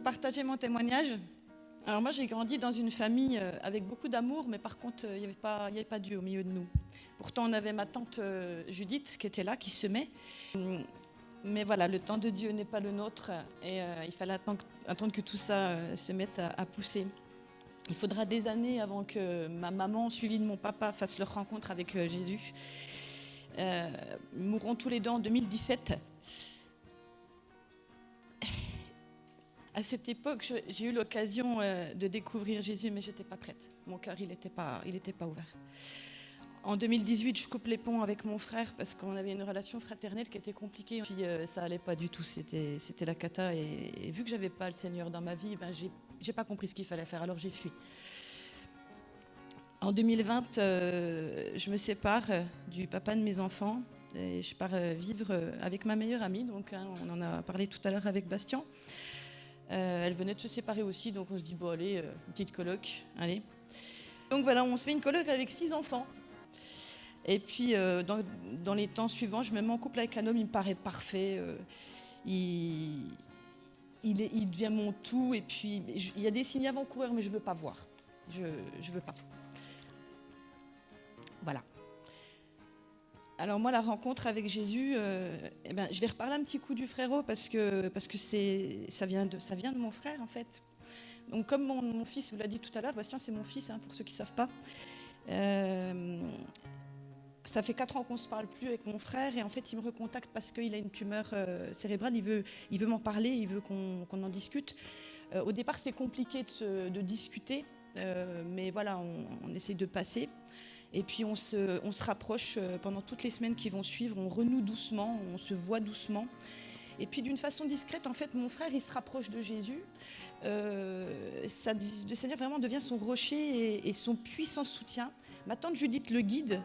partager mon témoignage. Alors moi, j'ai grandi dans une famille avec beaucoup d'amour, mais par contre, il n'y avait pas Dieu au milieu de nous. Pourtant, on avait ma tante Judith qui était là, qui semait. Mais voilà, le temps de Dieu n'est pas le nôtre et il fallait attendre que tout ça se mette à pousser. Il faudra des années avant que ma maman, suivie de mon papa, fasse leur rencontre avec Jésus. Ils mourront tous les deux en 2017. À cette époque, j'ai eu l'occasion de découvrir Jésus, mais je n'étais pas prête. Mon cœur, il n'était pas ouvert. En 2018, je coupe les ponts avec mon frère parce qu'on avait une relation fraternelle qui était compliquée. Puis ça allait pas du tout, c'était la cata. Et vu que j'avais pas le Seigneur dans ma vie, j'ai pas compris ce qu'il fallait faire, alors j'ai fui. En 2020, je me sépare du papa de mes enfants et je pars vivre avec ma meilleure amie. Donc, on en a parlé tout à l'heure avec Bastien. Elle venait de se séparer aussi, donc on se dit bon allez, une petite coloc, allez. Donc voilà, on se fait une coloc avec 6 enfants. Et puis dans les temps suivants, je me mets en couple avec un homme, il me paraît parfait. Il devient mon tout. Et puis il y a des signes avant-coureurs, mais je veux pas voir. Je veux pas. Voilà. Alors moi, la rencontre avec Jésus, je vais reparler un petit coup du frérot parce que ça vient de mon frère en fait. Donc comme mon fils vous l'a dit tout à l'heure, Bastien c'est mon fils, pour ceux qui ne savent pas. Ça fait 4 ans qu'on ne se parle plus avec mon frère et en fait il me recontacte parce qu'il a une tumeur cérébrale, il veut m'en parler, il veut qu'on en discute. Au départ c'était compliqué de discuter, mais voilà, on essaie de passer. Et puis on se rapproche pendant toutes les semaines qui vont suivre, on renoue doucement, on se voit doucement. Et puis d'une façon discrète, en fait, mon frère, il se rapproche de Jésus. Le Seigneur vraiment devient son rocher et son puissant soutien. Ma tante Judith le guide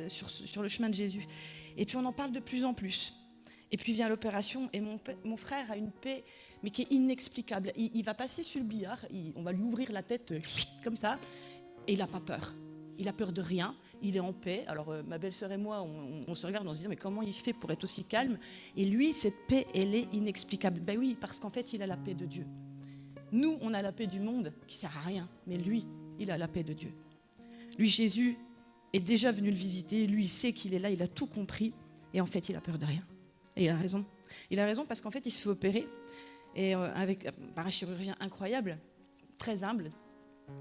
sur le chemin de Jésus. Et puis on en parle de plus en plus. Et puis vient l'opération et mon frère a une paix, mais qui est inexplicable. Il va passer sur le billard, on va lui ouvrir la tête comme ça, et il n'a pas peur. Il a peur de rien, il est en paix. Alors ma belle-sœur et moi, on se regarde, on se dit mais comment il fait pour être aussi calme? Et lui, cette paix, elle est inexplicable. Ben oui, parce qu'en fait, il a la paix de Dieu. Nous, on a la paix du monde qui sert à rien, mais lui, il a la paix de Dieu. Lui, Jésus est déjà venu le visiter. Lui, il sait qu'il est là, il a tout compris, et en fait, il a peur de rien. Et il a raison. Il a raison parce qu'en fait, il se fait opérer et par un chirurgien incroyable, très humble,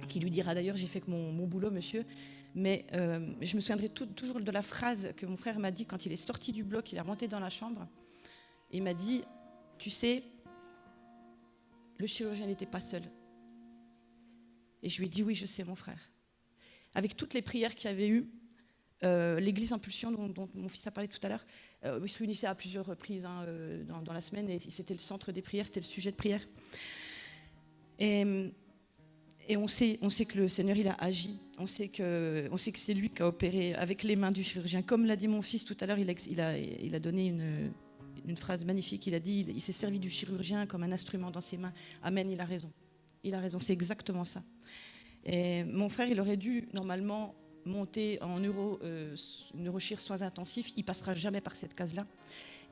qui lui dira d'ailleurs j'ai fait que mon boulot monsieur, mais je me souviendrai toujours de la phrase que mon frère m'a dit quand il est sorti du bloc, il est remonté dans la chambre, il m'a dit tu sais, le chirurgien n'était pas seul. Et je lui ai dit oui je sais mon frère. Avec toutes les prières qu'il y avait eu, l'église Impulsion dont mon fils a parlé tout à l'heure, il se réunissait à plusieurs reprises dans la semaine et c'était le centre des prières, c'était le sujet de prière. Et on sait que le Seigneur, il a agi. On sait que c'est lui qui a opéré avec les mains du chirurgien. Comme l'a dit mon fils tout à l'heure, il a donné une phrase magnifique. Il a dit, il s'est servi du chirurgien comme un instrument dans ses mains. Amen, il a raison. Il a raison, c'est exactement ça. Et mon frère, il aurait dû normalement monter en neurochir soins intensifs. Il passera jamais par cette case-là.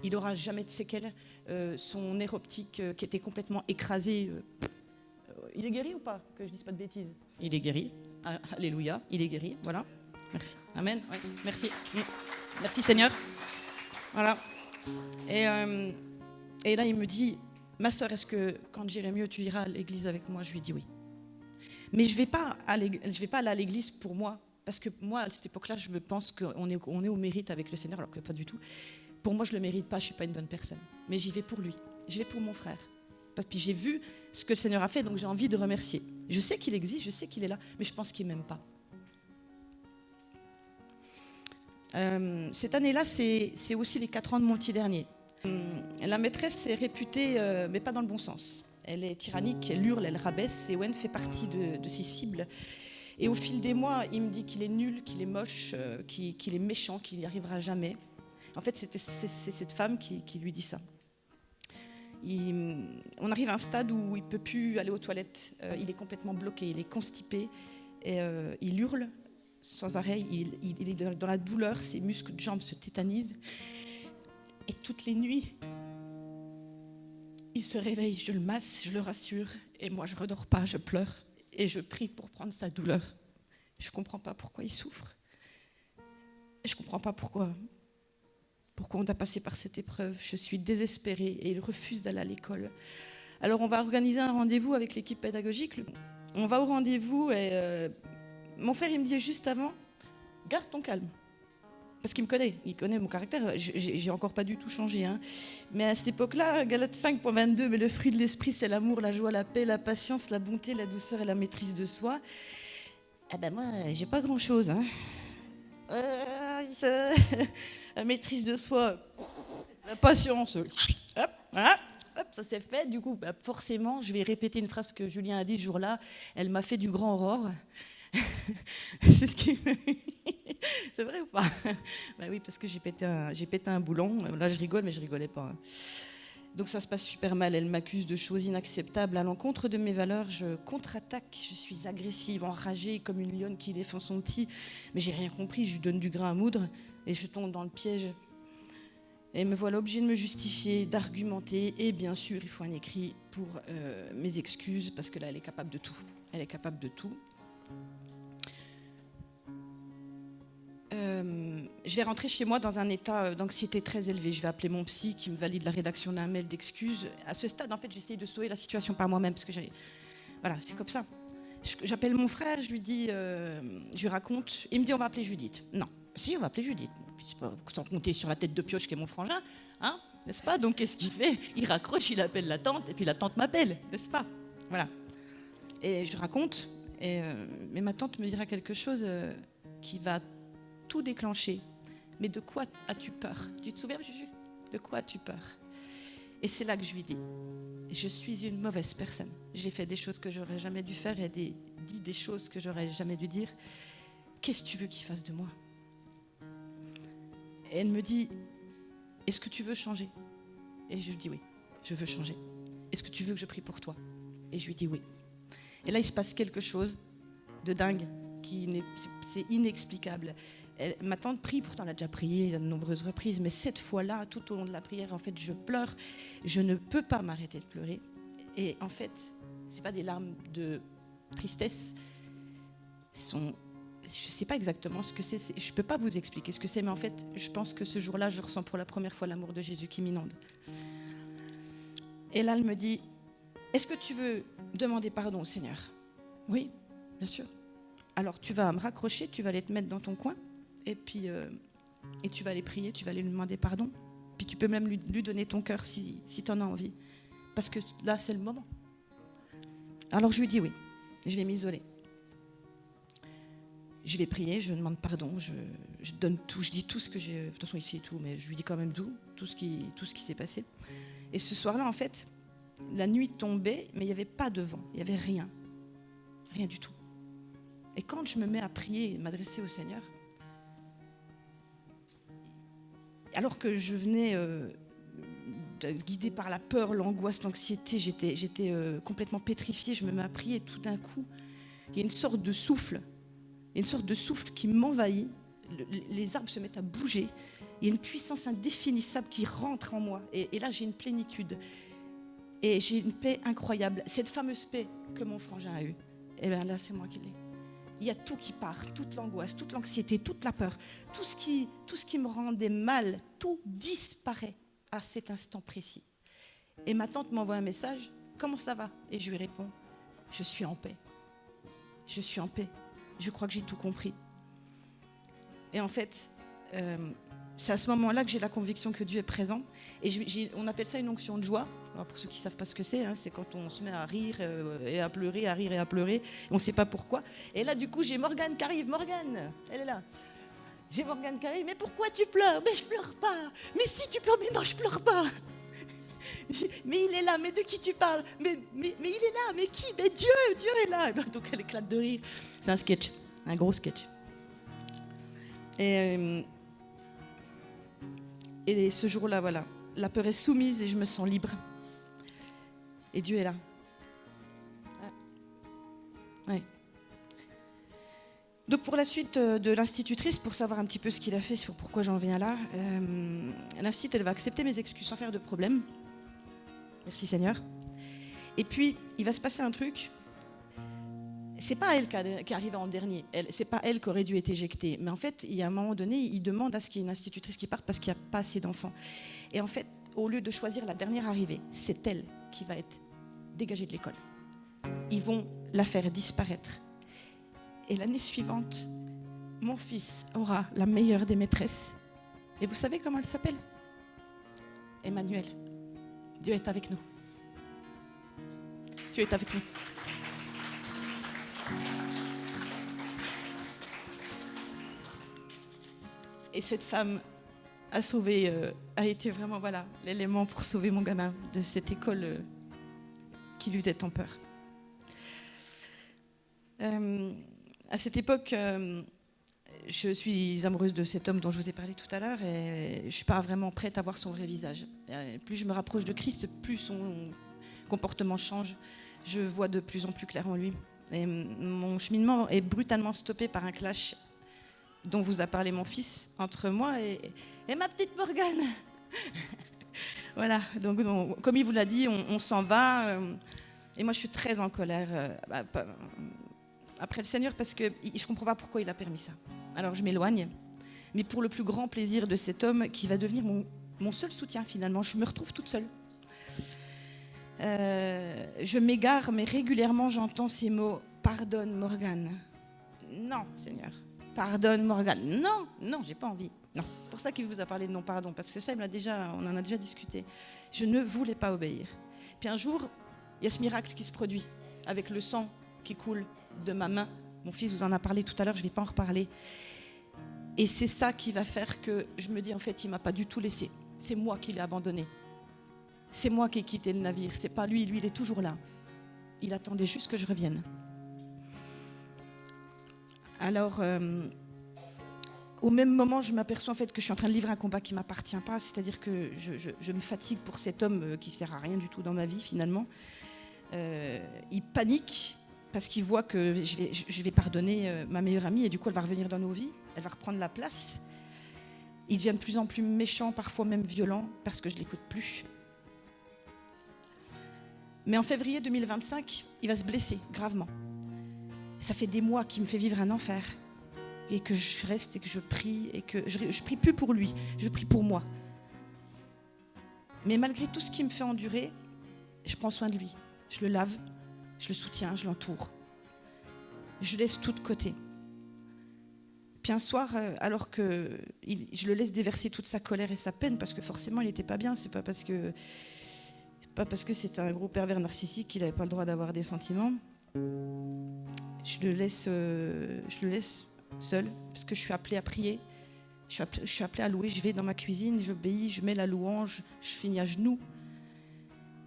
Il n'aura jamais de séquelles. Son nerf optique qui était complètement écrasé... il est guéri ou pas? Que je ne dise pas de bêtises. Il est guéri. Alléluia, il est guéri. Voilà. Merci. Amen. Ouais. Merci. Merci Seigneur. Voilà. Et là, il me dit, ma soeur, est-ce que quand j'irai mieux, tu iras à l'église avec moi? Je lui dis oui. Mais je ne vais pas aller à l'église pour moi. Parce que moi, à cette époque-là, je me pense qu'on est au mérite avec le Seigneur, alors que pas du tout. Pour moi, je ne le mérite pas, je ne suis pas une bonne personne. Mais j'y vais pour lui. Je vais pour mon frère. Puis j'ai vu ce que le Seigneur a fait, donc j'ai envie de remercier. Je sais qu'il existe, je sais qu'il est là, mais je pense qu'il ne m'aime pas. Cette année-là, c'est aussi les 4 ans de mon petit dernier. La maîtresse est réputée, mais pas dans le bon sens. Elle est tyrannique, elle hurle, elle rabaisse, et Owen fait partie de ses cibles. Et au fil des mois, il me dit qu'il est nul, qu'il est moche, qu'il est méchant, qu'il n'y arrivera jamais. En fait, c'est cette femme qui lui dit ça. On arrive à un stade où il ne peut plus aller aux toilettes, il est complètement bloqué, il est constipé, et, il hurle sans arrêt, il est dans la douleur, ses muscles de jambes se tétanisent. Et toutes les nuits, Il se réveille, je le masse, je le rassure, et moi je ne redors pas, je pleure, et je prie pour prendre sa douleur. Je ne comprends pas pourquoi il souffre. Je ne comprends pas pourquoi on doit passer par cette épreuve. Je suis désespérée et il refuse d'aller à l'école. Alors on va organiser un rendez-vous avec l'équipe pédagogique. On va au rendez-vous et mon frère il me dit juste avant, garde ton calme. Parce qu'il me connaît, il connaît mon caractère, j'ai encore pas du tout changé. Hein. Mais à cette époque-là, Galates 5.22, mais le fruit de l'esprit, c'est l'amour, la joie, la paix, la patience, la bonté, la douceur et la maîtrise de soi. Ah ben moi, j'ai pas grand-chose. Hein. La maîtrise de soi, la patience, hop, voilà, hop, ça s'est fait. Du coup, bah, forcément, je vais répéter une phrase que Julien a dit ce jour-là. Elle m'a fait du grand aurore. C'est ce qui c'est vrai ou pas? Bah oui, parce que j'ai pété un boulon. Là, je rigole, mais je rigolais pas. Hein. Donc ça se passe super mal. Elle m'accuse de choses inacceptables à l'encontre de mes valeurs. Je contre-attaque. Je suis agressive, enragée, comme une lionne qui défend son petit. Mais j'ai rien compris. Je lui donne du grain à moudre et je tombe dans le piège. Et me voilà obligée de me justifier, d'argumenter. Et bien sûr, il faut un écrit pour mes excuses, parce que là, elle est capable de tout. Elle est capable de tout. Je vais rentrer chez moi dans un état d'anxiété très élevé. Je vais appeler mon psy qui me valide la rédaction d'un mail d'excuses. À ce stade, en fait, j'essaye de sauver la situation par moi-même parce que voilà, c'est comme ça. J'appelle mon frère, je lui dis, je lui raconte. Il me dit, on va appeler Judith. Non, si, on va appeler Judith. Sans compter sur la tête de pioche qui est mon frangin, hein, n'est-ce pas? Donc, qu'est-ce qu'il fait? Il raccroche, il appelle la tante, et puis la tante m'appelle, n'est-ce pas? Voilà. Et je raconte, mais ma tante me dira quelque chose qui va tout déclencher. Mais de quoi as-tu peur? Tu te souviens, Juju? De quoi as-tu peur? Et c'est là que je lui dis, je suis une mauvaise personne. J'ai fait des choses que j'aurais jamais dû faire et dit des choses que j'aurais jamais dû dire. Qu'est-ce que tu veux qu'il fasse de moi? Et elle me dit, est-ce que tu veux changer? Et je lui dis oui, je veux changer. Est-ce que tu veux que je prie pour toi? Et je lui dis oui. Et là, il se passe quelque chose de dingue, c'est inexplicable. Ma tante prie, pourtant elle a déjà prié à de nombreuses reprises, mais cette fois-là, tout au long de la prière, en fait, je pleure. Je ne peux pas m'arrêter de pleurer. Et en fait, c'est pas des larmes de tristesse. Je ne sais pas exactement ce que c'est. Je ne peux pas vous expliquer ce que c'est, mais en fait, je pense que ce jour-là, je ressens pour la première fois l'amour de Jésus qui m'inonde. Et là, elle me dit, est-ce que tu veux demander pardon au Seigneur? Oui, bien sûr. Alors, tu vas me raccrocher, tu vas aller te mettre dans ton coin. Et puis, et tu vas aller prier, tu vas aller lui demander pardon. Puis tu peux même lui donner ton cœur si tu en as envie. Parce que là, c'est le moment. Alors je lui dis oui. Je vais m'isoler. Je vais prier, je demande pardon, je donne tout, je dis tout ce que j'ai. De toute façon, ici et tout, mais je lui dis quand même tout ce qui s'est passé. Et ce soir-là, en fait, la nuit tombait, mais il n'y avait pas de vent, il n'y avait rien. Rien du tout. Et quand je me mets à prier et m'adresser au Seigneur, alors que je venais guidée par la peur, l'angoisse, l'anxiété, j'étais complètement pétrifiée, je me mets à prier et tout d'un coup, il y a une sorte de souffle. Il y a une sorte de souffle qui m'envahit. Les arbres se mettent à bouger. Il y a une puissance indéfinissable qui rentre en moi. Et là, j'ai une plénitude. Et j'ai une paix incroyable. Cette fameuse paix que mon frangin a eue, et bien là, c'est moi qui l'ai. Il y a tout qui part, toute l'angoisse, toute l'anxiété, toute la peur, tout ce qui me rendait mal, tout disparaît à cet instant précis. Et ma tante m'envoie un message, comment ça va? Et je lui réponds, je suis en paix. Je suis en paix. Je crois que j'ai tout compris. Et en fait, c'est à ce moment-là que j'ai la conviction que Dieu est présent. Et on appelle ça une onction de joie. Alors pour ceux qui ne savent pas ce que c'est quand on se met à rire et à pleurer, à rire et à pleurer. On ne sait pas pourquoi. Et là, du coup, j'ai Morgane qui arrive. Morgane, elle est là. J'ai Morgane qui arrive. Mais pourquoi tu pleures? Mais je ne pleure pas. Mais si tu pleures, mais non, je ne pleure pas. Mais il est là, mais de qui tu parles? Mais il est là, mais qui? Mais Dieu est là. Donc elle éclate de rire. C'est un sketch, un gros sketch. Et ce jour-là, voilà, la peur est soumise et je me sens libre. Et Dieu est là. Ouais. Donc pour la suite de l'institutrice, pour savoir un petit peu ce qu'il a fait, sur pourquoi j'en viens là, l'institut, elle va accepter mes excuses sans faire de problème. Merci Seigneur. Et puis, il va se passer un truc. C'est pas elle qui arrive en dernier. C'est pas elle qui aurait dû être éjectée. Mais en fait, il y a un moment donné, il demande à ce qu'il y ait une institutrice qui parte parce qu'il n'y a pas assez d'enfants. Et en fait, au lieu de choisir la dernière arrivée, c'est elle qui va être dégagée de l'école. Ils vont la faire disparaître. Et l'année suivante, mon fils aura la meilleure des maîtresses. Et vous savez comment elle s'appelle? Emmanuel. Dieu est avec nous. Dieu est avec nous. Et cette femme a été vraiment l'élément pour sauver mon gamin de cette école qui lui faisait tant peur. À cette époque, je suis amoureuse de cet homme dont je vous ai parlé tout à l'heure et je ne suis pas vraiment prête à voir son vrai visage. Plus je me rapproche de Christ, plus son comportement change. Je vois de plus en plus clair en lui. Et mon cheminement est brutalement stoppé par un clash dont vous a parlé mon fils, entre moi et ma petite Morgane. Voilà, donc, comme il vous l'a dit, on s'en va. Et moi, je suis très en colère après le Seigneur parce que je ne comprends pas pourquoi il a permis ça. Alors, je m'éloigne, mais pour le plus grand plaisir de cet homme qui va devenir mon seul soutien, finalement. Je me retrouve toute seule. Je m'égare, mais régulièrement, j'entends ces mots « Pardonne, Morgane ». Non, Seigneur. Pardonne, Morgane. Non, non, j'ai pas envie. Non. C'est pour ça qu'il vous a parlé de non-pardon, parce que ça, on en a déjà discuté. Je ne voulais pas obéir. Puis un jour, il y a ce miracle qui se produit, avec le sang qui coule de ma main. Mon fils vous en a parlé tout à l'heure, je ne vais pas en reparler. Et c'est ça qui va faire que je me dis, en fait, il ne m'a pas du tout laissé. C'est moi qui l'ai abandonné. C'est moi qui ai quitté le navire. C'est pas lui, il est toujours là. Il attendait juste que je revienne. Alors, au même moment, je m'aperçois en fait que je suis en train de livrer un combat qui ne m'appartient pas, c'est-à-dire que je me fatigue pour cet homme qui ne sert à rien du tout dans ma vie finalement. Il panique parce qu'il voit que je vais pardonner ma meilleure amie et du coup elle va revenir dans nos vies, elle va reprendre la place. Il devient de plus en plus méchant, parfois même violent, parce que je ne l'écoute plus. Mais en février 2025, il va se blesser gravement. Ça fait des mois qu'il me fait vivre un enfer. Et que je reste et que je prie. Et que je prie plus pour lui, je prie pour moi. Mais malgré tout ce qu'il me fait endurer, je prends soin de lui. Je le lave, je le soutiens, je l'entoure. Je laisse tout de côté. Puis un soir, alors que je le laisse déverser toute sa colère et sa peine, parce que forcément il n'était pas bien, c'est pas parce que c'était un gros pervers narcissique qu'il n'avait pas le droit d'avoir des sentiments. Je le laisse seul, parce que je suis appelée à prier, je suis appelée à louer, je vais dans ma cuisine, j'obéis, je mets la louange, je finis à genoux.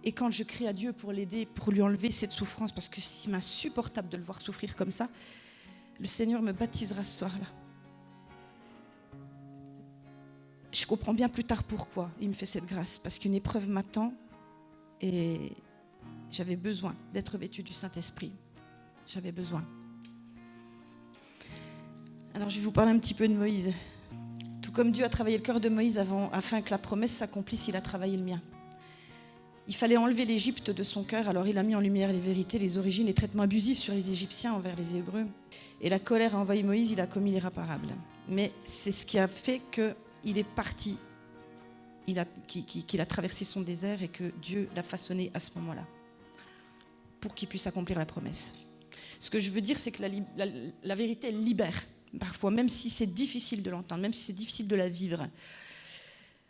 Et quand je crie à Dieu pour l'aider, pour lui enlever cette souffrance, parce que c'est insupportable de le voir souffrir comme ça, le Seigneur me baptisera ce soir-là. Je comprends bien plus tard pourquoi il me fait cette grâce, parce qu'une épreuve m'attend et j'avais besoin d'être vêtue du Saint-Esprit. J'avais besoin. Alors je vais vous parler un petit peu de Moïse. Tout comme Dieu a travaillé le cœur de Moïse afin que la promesse s'accomplisse, il a travaillé le mien. Il fallait enlever l'Égypte de son cœur, alors il a mis en lumière les vérités, les origines, les traitements abusifs sur les Égyptiens envers les Hébreux. Et la colère a envahi Moïse, il a commis l'irréparable. Mais c'est ce qui a fait qu'il est parti, qu'il a traversé son désert et que Dieu l'a façonné à ce moment-là, pour qu'il puisse accomplir la promesse. Ce que je veux dire, c'est que la vérité, elle libère, parfois, même si c'est difficile de l'entendre, même si c'est difficile de la vivre.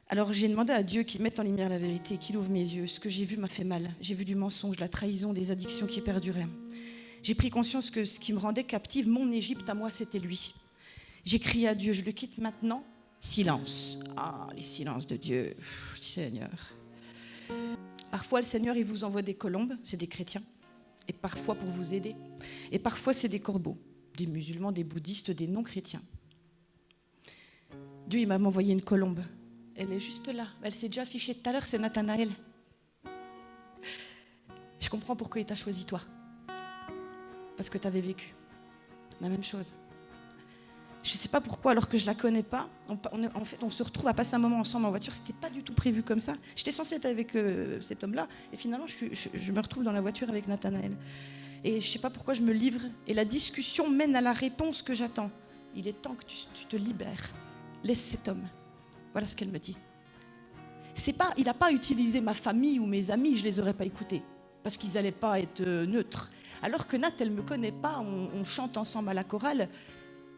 Alors j'ai demandé à Dieu qu'il mette en lumière la vérité, qu'il ouvre mes yeux. Ce que j'ai vu m'a fait mal. J'ai vu du mensonge, la trahison, des addictions qui perduraient. J'ai pris conscience que ce qui me rendait captive, mon Égypte à moi, c'était lui. J'ai crié à Dieu, je le quitte maintenant. Silence. Ah, les silences de Dieu. Seigneur. Parfois, le Seigneur, il vous envoie des colombes, c'est des chrétiens. Et parfois pour vous aider. Et parfois c'est des corbeaux, des musulmans, des bouddhistes, des non-chrétiens. Dieu il m'a envoyé une colombe. Elle est juste là. Elle s'est déjà affichée tout à l'heure, c'est Nathanaël. Je comprends pourquoi il t'a choisi toi. Parce que tu avais vécu la même chose. Je ne sais pas pourquoi, alors que je ne la connais pas. On se retrouve à passer un moment ensemble en voiture. Ce n'était pas du tout prévu comme ça. J'étais censée être avec cet homme-là. Et finalement, je me retrouve dans la voiture avec Nathanaël. Et je ne sais pas pourquoi je me livre. Et la discussion mène à la réponse que j'attends. Il est temps que tu te libères. Laisse cet homme. Voilà ce qu'elle me dit. Il n'a pas utilisé ma famille ou mes amis, je ne les aurais pas écoutés. Parce qu'ils n'allaient pas être neutres. Alors que Nat, elle ne me connaît pas. On chante ensemble à la chorale.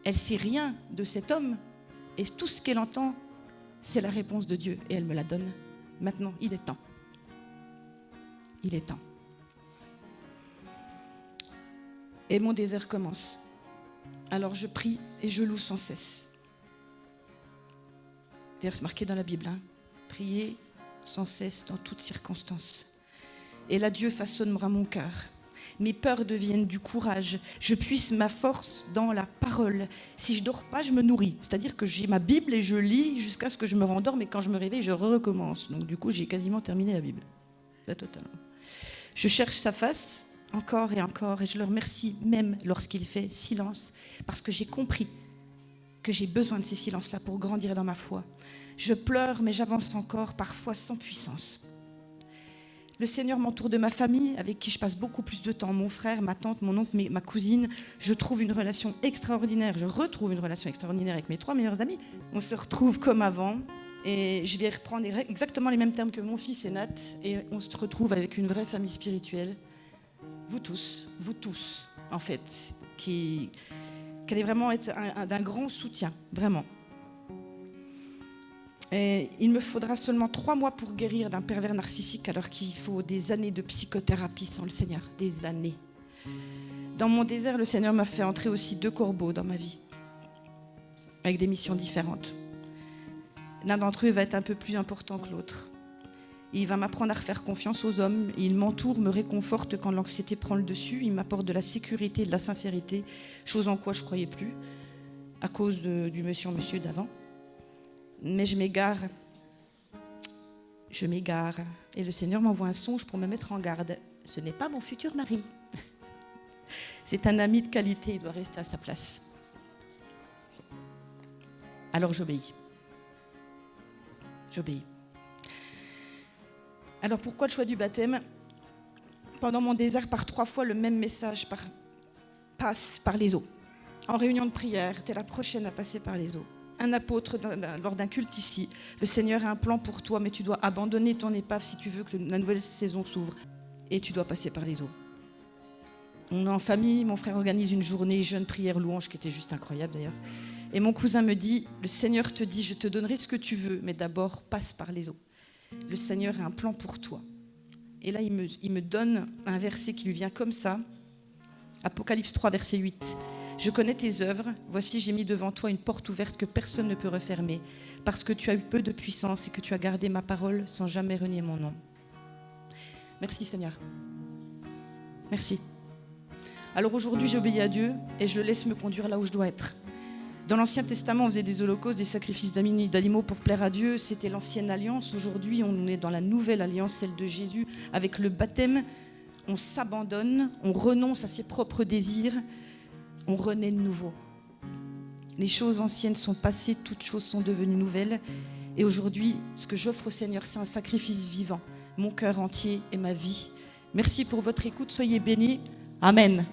Elle ne sait rien de cet homme. Et tout ce qu'elle entend, c'est la réponse de Dieu. Et elle me la donne. Maintenant, il est temps. Il est temps. Et mon désert commence. Alors je prie et je loue sans cesse. D'ailleurs, c'est marqué dans la Bible. Prier sans cesse dans toutes circonstances. Et là, Dieu façonnera mon cœur. Mes peurs deviennent du courage. Je puise ma force dans la parole. Si je ne dors pas, je me nourris. C'est-à-dire que j'ai ma Bible et je lis jusqu'à ce que je me rendorme. Et quand je me réveille, je recommence. Donc du coup, j'ai quasiment terminé la Bible. Là, totalement. Je cherche sa face encore. Et je le remercie même lorsqu'il fait silence. Parce que j'ai compris que j'ai besoin de ces silences-là pour grandir dans ma foi. Je pleure, mais j'avance encore, parfois sans puissance. Le Seigneur m'entoure de ma famille, avec qui je passe beaucoup plus de temps. Mon frère, ma tante, mon oncle, ma cousine. Je retrouve une relation extraordinaire avec mes 3 meilleurs amis. On se retrouve comme avant. Et je vais reprendre exactement les mêmes termes que mon fils et Nat. Et on se retrouve avec une vraie famille spirituelle. Vous tous, en fait, qui allez vraiment être d'un grand soutien, vraiment. Et il me faudra seulement 3 mois pour guérir d'un pervers narcissique, alors qu'il faut des années de psychothérapie sans le Seigneur, des années. Dans mon désert, le Seigneur m'a fait entrer aussi 2 corbeaux dans ma vie, avec des missions différentes. L'un d'entre eux va être un peu plus important que l'autre. Il va m'apprendre à refaire confiance aux hommes. Il m'entoure, me réconforte quand l'anxiété prend le dessus. Il m'apporte de la sécurité et de la sincérité, chose en quoi je ne croyais plus, à cause du monsieur d'avant. Mais je m'égare. Et le Seigneur m'envoie un songe pour me mettre en garde. Ce n'est pas mon futur mari. C'est un ami de qualité, il doit rester à sa place. Alors j'obéis. Alors pourquoi le choix du baptême ? Pendant mon désert, par 3 fois, le même message passe par les eaux. En réunion de prière, t'es la prochaine à passer par les eaux. Un apôtre, lors d'un culte ici, le Seigneur a un plan pour toi, mais tu dois abandonner ton épave si tu veux que la nouvelle saison s'ouvre. Et tu dois passer par les eaux. On est en famille, mon frère organise une journée jeûne, prière, louange, qui était juste incroyable d'ailleurs. Et mon cousin me dit, le Seigneur te dit, je te donnerai ce que tu veux, mais d'abord passe par les eaux. Le Seigneur a un plan pour toi. Et là, il me donne un verset qui lui vient comme ça. Apocalypse 3, verset 8. Je connais tes œuvres. Voici, j'ai mis devant toi une porte ouverte que personne ne peut refermer, parce que tu as eu peu de puissance et que tu as gardé ma parole sans jamais renier mon nom. Merci Seigneur. Merci. Alors aujourd'hui, j'obéis à Dieu et je le laisse me conduire là où je dois être. Dans l'Ancien Testament, on faisait des holocaustes, des sacrifices d'animaux pour plaire à Dieu. C'était l'ancienne alliance. Aujourd'hui, on est dans la nouvelle alliance, celle de Jésus. Avec le baptême, on s'abandonne, on renonce à ses propres désirs, on renaît de nouveau. Les choses anciennes sont passées, toutes choses sont devenues nouvelles. Et aujourd'hui, ce que j'offre au Seigneur, c'est un sacrifice vivant. Mon cœur entier et ma vie. Merci pour votre écoute. Soyez bénis. Amen.